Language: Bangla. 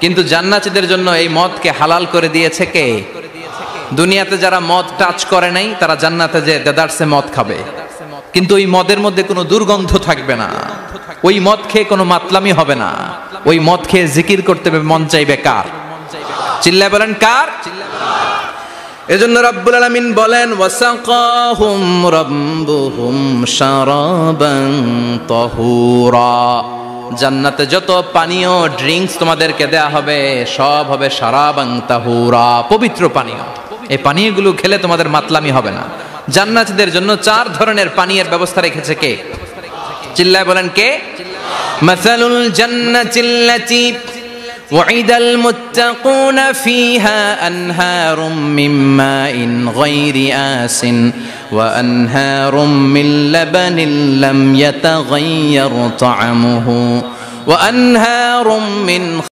কিন্তু জান্নাতীদের জন্য এই মদকে হালাল করে দিয়েছে কে? দুনিয়াতে যারা মদ টাচ করে নাই তারা জান্নাতে যে দেদারসে মদ খাবে, কিন্তু ওই মদের মধ্যে কোনো দুর্গন্ধ থাকবে না, ওই মদ খেয়ে কোনো মাতলামি হবে না, ওই মদ খেয়ে জিকির করতে মন চাইবে কার? চিল্লায় বলেন কার? এজন্য রব্বুল আলামিন বলেন ওয়াসাকাহুম রাব্বুহুম শারাবান তাহুরা, জান্নাতে যত পানীয় ড্রিঙ্কস তোমাদেরকে দেয়া হবে সব হবে শারাবান তাহুরা, পবিত্র পানীয়। এই পানীয়গুলো খেলে তোমাদের মাতলামি হবে না। জান্নাতীদের জন্য 4 ধরনের পানীয়ের ব্যবস্থা রেখেছে কে? চিল্লায় বলেন কে? মাসালুল জান্নাতিল্লাতী وعد المتقون فيها أنهار من ماء غير آس وأنهار من لبن لم يتغير طعمه وأنهار من